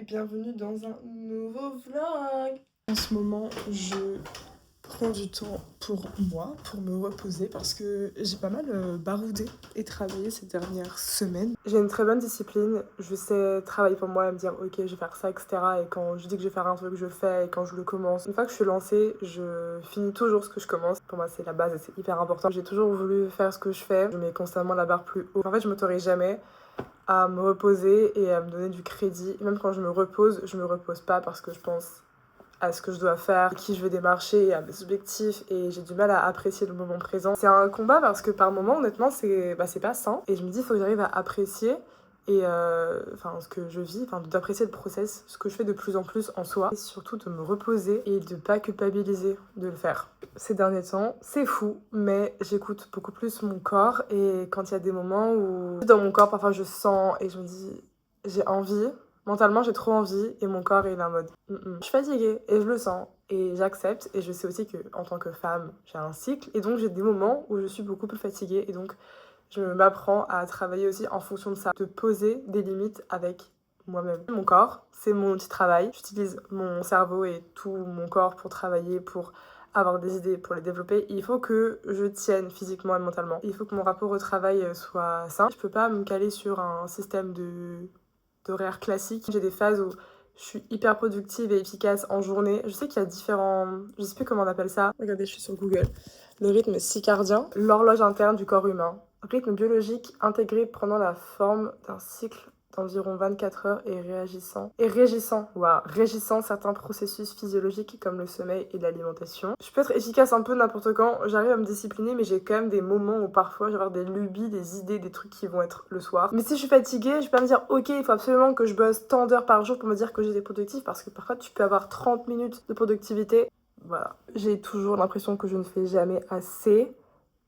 bienvenue dans un nouveau vlog. En ce moment, je prends du temps pour moi, pour me reposer parce que j'ai pas mal baroudé et travaillé ces dernières semaines. J'ai une très bonne discipline, je sais travailler pour moi et me dire ok je vais faire ça, etc. Et quand je dis que je vais faire un truc, je fais, et quand je le commence. Une fois que je suis lancée, je finis toujours ce que je commence. Pour moi c'est la base et c'est hyper important. J'ai toujours voulu faire ce que je fais, je mets constamment la barre plus haut. En fait je m'autorise jamais à me reposer et à me donner du crédit. Et même quand je me repose pas parce que je pense à ce que je dois faire, à qui je veux démarcher, à mes objectifs, et j'ai du mal à apprécier le moment présent. C'est un combat parce que par moments, honnêtement, c'est pas sain. Et je me dis, il faut que j'arrive à apprécier et ce que je vis, d'apprécier le process, ce que je fais de plus en plus en soi, et surtout de me reposer et de pas culpabiliser de le faire. Ces derniers temps, c'est fou, mais j'écoute beaucoup plus mon corps, et quand il y a des moments où dans mon corps, parfois je sens et je me dis, j'ai envie. Mentalement, j'ai trop envie et mon corps il est en mode Je suis fatiguée et je le sens et j'accepte, et je sais aussi que en tant que femme, j'ai un cycle et donc j'ai des moments où je suis beaucoup plus fatiguée, et donc je m'apprends à travailler aussi en fonction de ça, de poser des limites avec moi-même. Mon corps, c'est mon outil de travail. J'utilise mon cerveau et tout mon corps pour travailler, pour avoir des idées, pour les développer. Il faut que je tienne physiquement et mentalement. Il faut que mon rapport au travail soit sain. Je peux pas me caler sur un système d'horaire classique. J'ai des phases où je suis hyper productive et efficace en journée. Je sais qu'il y a différents... Je sais plus comment on appelle ça. Regardez, je suis sur Google. Le rythme circadien, l'horloge interne du corps humain. Rythme biologique intégré prenant la forme d'un cycle d'environ 24 heures et régissant certains processus physiologiques comme le sommeil et l'alimentation. Je peux être efficace un peu n'importe quand, j'arrive à me discipliner, mais j'ai quand même des moments où parfois j'ai avoir des lubies, des idées, des trucs qui vont être le soir. Mais si je suis fatiguée, je peux pas me dire ok, il faut absolument que je bosse tant d'heures par jour pour me dire que j'étais productive, parce que parfois tu peux avoir 30 minutes de productivité. Voilà, j'ai toujours l'impression que je ne fais jamais assez,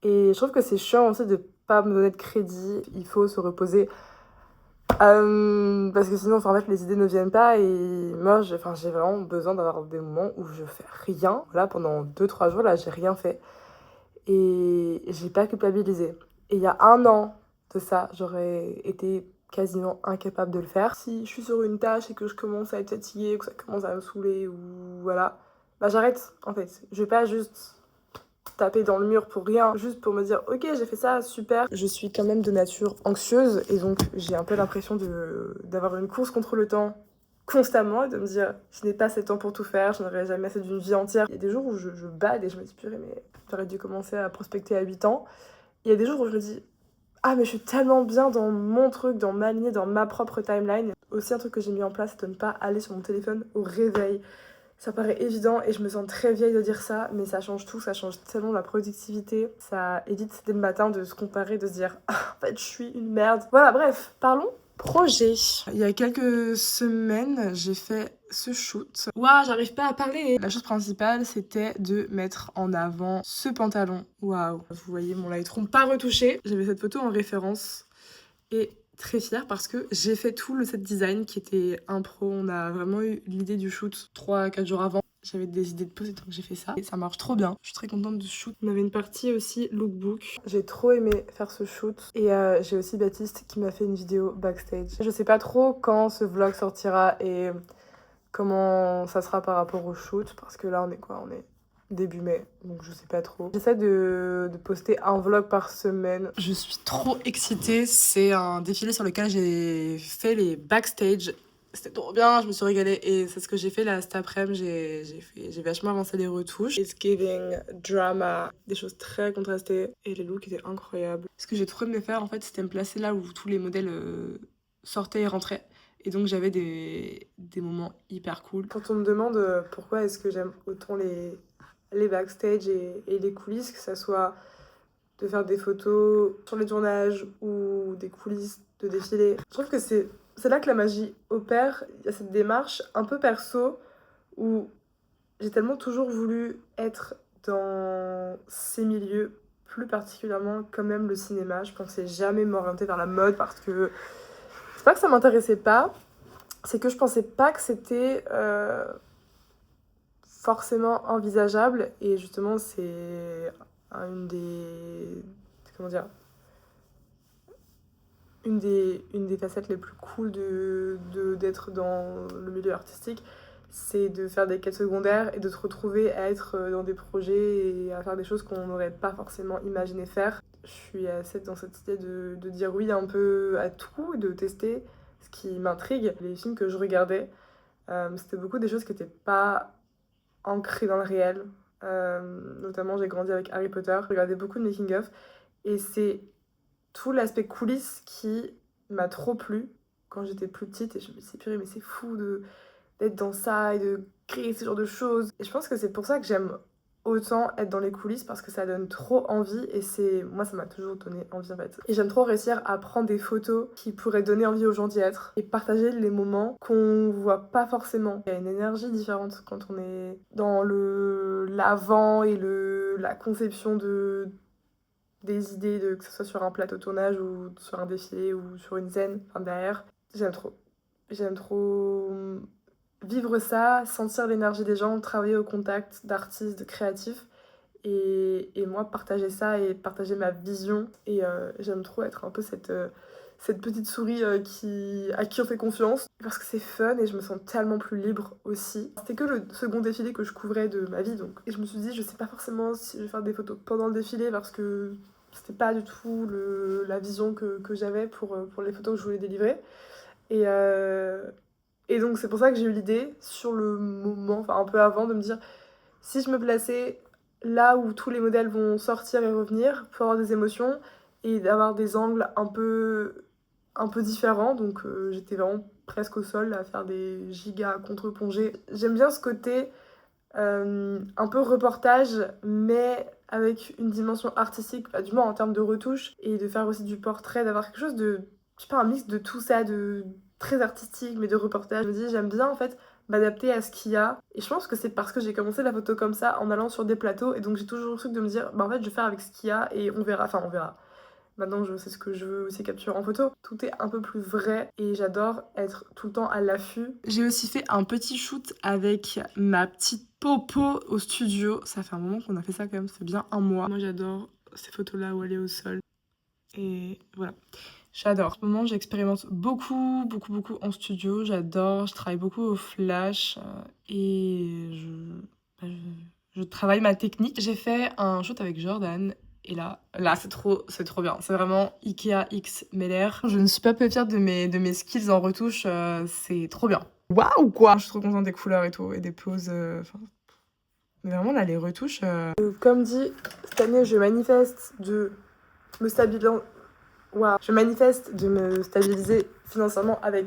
et je trouve que c'est chiant aussi de pas me donner de crédit. Il faut se reposer parce que sinon en fait les idées ne viennent pas, et moi j'ai vraiment besoin d'avoir des moments où je fais rien. Là pendant 2-3 jours là j'ai rien fait et j'ai pas culpabilisé. Et il y a 1 an de ça, j'aurais été quasiment incapable de le faire. Si je suis sur une tâche et que je commence à être fatiguée, que ça commence à me saouler, ou voilà, bah j'arrête en fait. Je vais pas juste taper dans le mur pour rien, juste pour me dire ok j'ai fait ça, super. Je suis quand même de nature anxieuse, et donc j'ai un peu l'impression d'avoir une course contre le temps constamment, et de me dire je n'ai pas assez de temps pour tout faire, je n'aurai jamais assez d'une vie entière. Il y a des jours où je bade et je me dis purée, mais j'aurais dû commencer à prospecter à 8 ans. Il y a des jours où je me dis ah mais je suis tellement bien dans mon truc, dans ma lignée, dans ma propre timeline. Aussi un truc que j'ai mis en place, c'est de ne pas aller sur mon téléphone au réveil. Ça paraît évident et je me sens très vieille de dire ça, mais ça change tout, ça change tellement la productivité. Ça évite dès le matin de se comparer, de se dire ah, en fait je suis une merde. Voilà, bref, parlons projet. Il y a quelques semaines, j'ai fait ce shoot. Waouh, j'arrive pas à parler. La chose principale, c'était de mettre en avant ce pantalon. Waouh, vous voyez mon Lightroom pas retouché. J'avais cette photo en référence et très fière parce que j'ai fait tout le set design qui était impro. On a vraiment eu l'idée du shoot 3-4 jours avant. J'avais des idées de pose, donc j'ai fait ça. Et ça marche trop bien. Je suis très contente de ce shoot. On avait une partie aussi lookbook. J'ai trop aimé faire ce shoot. Et j'ai aussi Baptiste qui m'a fait une vidéo backstage. Je sais pas trop quand ce vlog sortira et comment ça sera par rapport au shoot. Parce que là, on est quoi? On est début mai, donc je sais pas trop. J'essaie de poster un vlog par semaine. Je suis trop excitée, c'est un défilé sur lequel j'ai fait les backstage. C'était trop bien, je me suis régalée, et c'est ce que j'ai fait là cet après-midi. J'ai vachement avancé les retouches. It's giving drama, des choses très contrastées, et les looks étaient incroyables. Ce que j'ai trop aimé faire en fait, c'était me placer là où tous les modèles sortaient et rentraient. Et donc j'avais des moments hyper cool. Quand on me demande pourquoi est-ce que j'aime autant les backstage et les coulisses, que ça soit de faire des photos sur les tournages ou des coulisses de défilé, je trouve que c'est là que la magie opère. Il y a cette démarche un peu perso où j'ai tellement toujours voulu être dans ces milieux, plus particulièrement quand même le cinéma. Je pensais jamais m'orienter vers la mode parce que c'est pas que ça m'intéressait pas, c'est que je pensais pas que c'était forcément envisageable. Et justement une une des facettes les plus cool d'être dans le milieu artistique, c'est de faire des quêtes secondaires et de se retrouver à être dans des projets et à faire des choses qu'on n'aurait pas forcément imaginé faire. Je suis assez dans cette idée de dire oui un peu à tout, de tester ce qui m'intrigue. Les films que je regardais, c'était beaucoup des choses qui n'étaient pas ancrées dans le réel. Notamment, j'ai grandi avec Harry Potter, je regardais beaucoup de making-of et c'est tout l'aspect coulisses qui m'a trop plu quand j'étais plus petite et je me suis dit, purée, mais c'est fou d'être dans ça et de créer ce genre de choses. Et je pense que c'est pour ça que j'aime autant être dans les coulisses parce que ça donne trop envie et moi ça m'a toujours donné envie en fait. Et j'aime trop réussir à prendre des photos qui pourraient donner envie aux gens d'y être et partager les moments qu'on voit pas forcément. Il y a une énergie différente quand on est dans l'avant et la conception des idées, que ce soit sur un plateau de tournage ou sur un défilé ou sur une scène, enfin derrière. J'aime trop. J'aime trop vivre ça, sentir l'énergie des gens, travailler au contact d'artistes, de créatifs. Et moi, partager ça et partager ma vision. Et j'aime trop être un peu cette petite souris à qui on fait confiance. Parce que c'est fun et je me sens tellement plus libre aussi. C'était que le second défilé que je couvrais de ma vie. Donc. Et je me suis dit, je sais pas forcément si je vais faire des photos pendant le défilé parce que c'était pas du tout la vision que j'avais pour les photos que je voulais délivrer. Et donc c'est pour ça que j'ai eu l'idée sur le moment, enfin un peu avant, de me dire si je me plaçais là où tous les modèles vont sortir et revenir pour avoir des émotions et d'avoir des angles un peu différents. Donc j'étais vraiment presque au sol à faire des gigas contre-plongées. J'aime bien ce côté un peu reportage, mais avec une dimension artistique, du moins en termes de retouches, et de faire aussi du portrait, d'avoir quelque chose de, je sais pas, un mix de tout ça, de très artistique, mais de reportage. Je me dis, j'aime bien en fait m'adapter à ce qu'il y a, et je pense que c'est parce que j'ai commencé la photo comme ça, en allant sur des plateaux, et donc j'ai toujours le truc de me dire, bah en fait je vais faire avec ce qu'il y a, et on verra, enfin on verra. Maintenant, je sais ce que je veux aussi capturer en photo. Tout est un peu plus vrai et j'adore être tout le temps à l'affût. J'ai aussi fait un petit shoot avec ma petite popo au studio. Ça fait un moment qu'on a fait ça quand même, ça fait bien un mois. Moi, j'adore ces photos-là où elle est au sol. Et voilà. J'adore. En ce moment, j'expérimente beaucoup en studio. J'adore. Je travaille beaucoup au flash et je travaille ma technique. J'ai fait un shoot avec Jordan. Et là c'est trop bien. C'est vraiment Ikea X Meller. Je ne suis pas peu fière de mes skills en retouche. C'est trop bien. Waouh, quoi! Je suis trop contente des couleurs et tout, et des poses. Mais vraiment, là, les retouches. Comme dit, cette année, je manifeste de me stabiliser. Waouh! Je manifeste de me stabiliser financièrement avec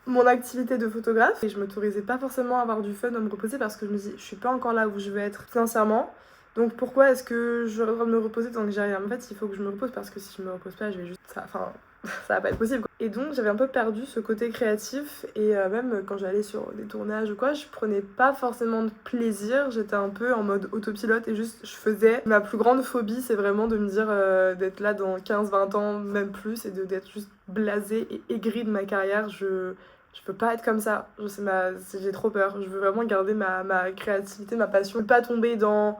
mon activité de photographe. Et je m'autorisais pas forcément à avoir du fun, à me reposer parce que je me dis, je suis pas encore là où je veux être financièrement. Donc pourquoi est-ce que j'aurais le droit de me reposer tant que j'ai rien? En fait, il faut que je me repose parce que si je me repose pas, je vais juste... Enfin, ça va pas être possible, quoi. Et donc, j'avais un peu perdu ce côté créatif et même quand j'allais sur des tournages ou quoi, je prenais pas forcément de plaisir. J'étais un peu en mode autopilote et juste, je faisais. Ma plus grande phobie, c'est vraiment de me dire d'être là dans 15-20 ans, même plus, et d'être juste blasée et aigrie de ma carrière. Je peux pas être comme ça. J'ai trop peur. Je veux vraiment garder ma créativité, ma passion. Ne pas tomber dans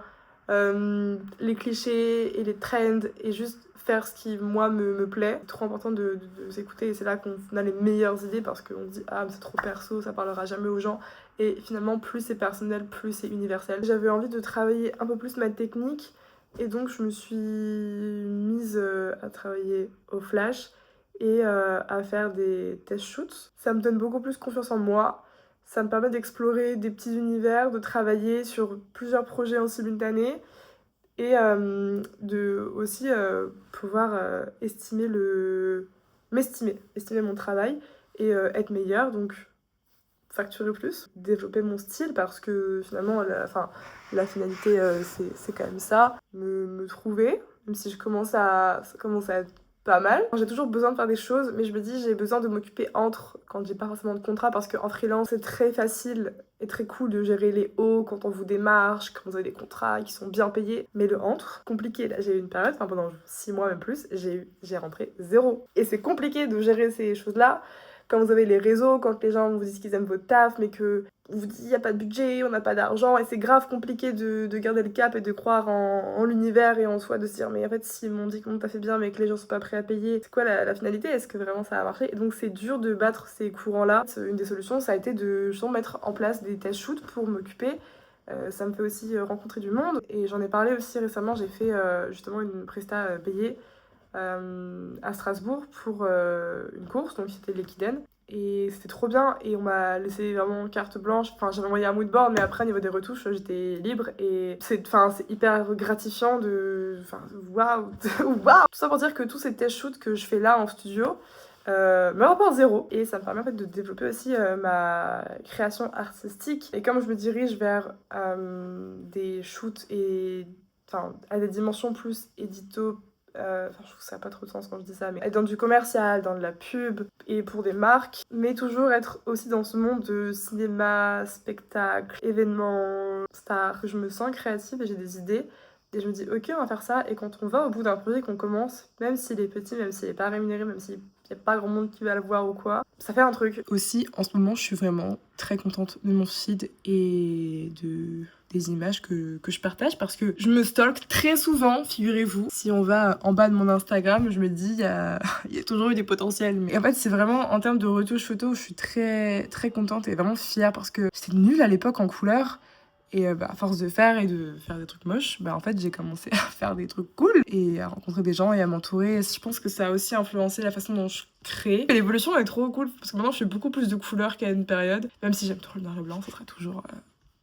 les clichés et les trends et juste faire ce qui moi me plaît. C'est trop important de s'écouter et c'est là qu'on a les meilleures idées parce qu'on dit ah mais c'est trop perso, ça parlera jamais aux gens, et finalement plus c'est personnel, plus c'est universel. J'avais envie de travailler un peu plus ma technique et donc je me suis mise à travailler au flash et à faire des test shoots. Ça me donne beaucoup plus confiance en moi. Ça me permet d'explorer des petits univers, de travailler sur plusieurs projets en simultané et de aussi pouvoir estimer mon travail et être meilleure, donc facturer plus, développer mon style parce que finalement la finalité c'est quand même ça, me trouver, même si ça commence à être pas mal. J'ai toujours besoin de faire des choses, mais je me dis j'ai besoin de m'occuper quand j'ai pas forcément de contrat, parce qu'en freelance c'est très facile et très cool de gérer les hauts quand on vous démarche, quand vous avez des contrats qui sont bien payés, mais le entre, compliqué. Là j'ai eu une période, pendant 6 mois même plus, j'ai rentré 0. Et c'est compliqué de gérer ces choses-là quand vous avez les réseaux, quand les gens vous disent qu'ils aiment votre taf, mais que vous dites il n'y a pas de budget, on n'a pas d'argent, et c'est grave compliqué de garder le cap et de croire en l'univers et en soi, de se dire mais en fait si on dit que mon taf est bien mais que les gens sont pas prêts à payer, c'est quoi la finalité? Est-ce que vraiment ça va marcher? Et donc c'est dur de battre ces courants-là. Une des solutions, ça a été de justement mettre en place des test shoots pour m'occuper. Ça me fait aussi rencontrer du monde, et j'en ai parlé aussi récemment, j'ai fait justement une presta payée à Strasbourg pour une course, donc c'était l'Equiden. Et c'était trop bien, et on m'a laissé vraiment carte blanche. Enfin, j'avais envoyé un moodboard, mais après, au niveau des retouches, j'étais libre. Et c'est hyper gratifiant de. Enfin, waouh! Waouh! Tout ça pour dire que tous ces test shoots que je fais là en studio me rapportent zéro. Et ça me permet en fait de développer aussi ma création artistique. Et comme je me dirige vers des shoots et. Enfin, à des dimensions plus édito. Je trouve que ça n'a pas trop de sens quand je dis ça, mais être dans du commercial, dans de la pub et pour des marques, mais toujours être aussi dans ce monde de cinéma, spectacle, événements, stars, que je me sens créative et j'ai des idées. Et je me dis, ok, on va faire ça. Et quand on va au bout d'un projet, qu'on commence, même s'il est petit, même s'il n'est pas rémunéré, même s'il n'y a pas grand monde qui va le voir ou quoi, ça fait un truc. Aussi, en ce moment, je suis vraiment très contente de mon feed et des images que je partage, parce que je me stalk très souvent, figurez-vous. Si on va en bas de mon Instagram, je me dis, il y a toujours eu des potentiels. Mais en fait, c'est vraiment en termes de retouches photos, je suis très, très contente et vraiment fière, parce que j'étais nulle à l'époque en couleur. Et à force de faire et de faire des trucs moches, en fait, j'ai commencé à faire des trucs cool et à rencontrer des gens et à m'entourer. Je pense que ça a aussi influencé la façon dont je crée. Et l'évolution est trop cool, parce que maintenant, je fais beaucoup plus de couleurs qu'à une période. Même si j'aime trop le noir et blanc, ça sera toujours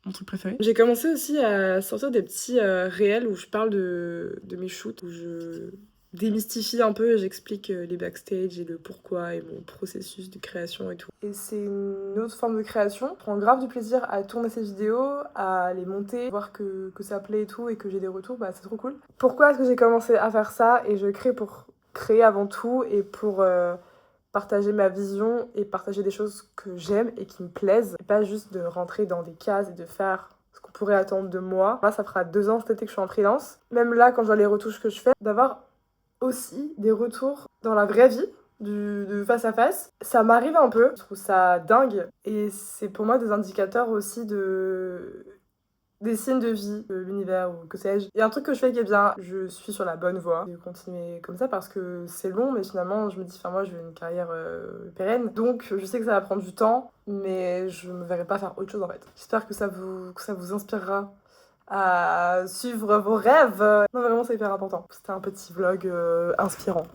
mon truc préféré. J'ai commencé aussi à sortir des petits réels où je parle de mes shoots, où je démystifie un peu et j'explique les backstage et le pourquoi et mon processus de création et tout. Et c'est une autre forme de création. Je prends grave du plaisir à tourner ces vidéos, à les monter, voir que ça plaît et tout, et que j'ai des retours, c'est trop cool. Pourquoi est-ce que j'ai commencé à faire ça? Et je crée pour créer avant tout et pour partager ma vision et partager des choses que j'aime et qui me plaisent. Et pas juste de rentrer dans des cases et de faire ce qu'on pourrait attendre de moi. Moi, ça fera 2 ans cet été que je suis en freelance. Même là, quand je vois les retouches que je fais, d'avoir aussi des retours dans la vraie vie, de face à face. Ça m'arrive un peu, je trouve ça dingue. Et c'est pour moi des indicateurs aussi des signes de vie, de l'univers ou que sais-je. Il y a un truc que je fais qui est bien, je suis sur la bonne voie de continuer comme ça, parce que c'est long, mais finalement je me dis, moi je veux une carrière pérenne, donc je sais que ça va prendre du temps, mais je me verrai pas faire autre chose en fait. J'espère que ça vous inspirera à suivre vos rêves. Non, vraiment, c'est hyper important. C'était un petit vlog inspirant.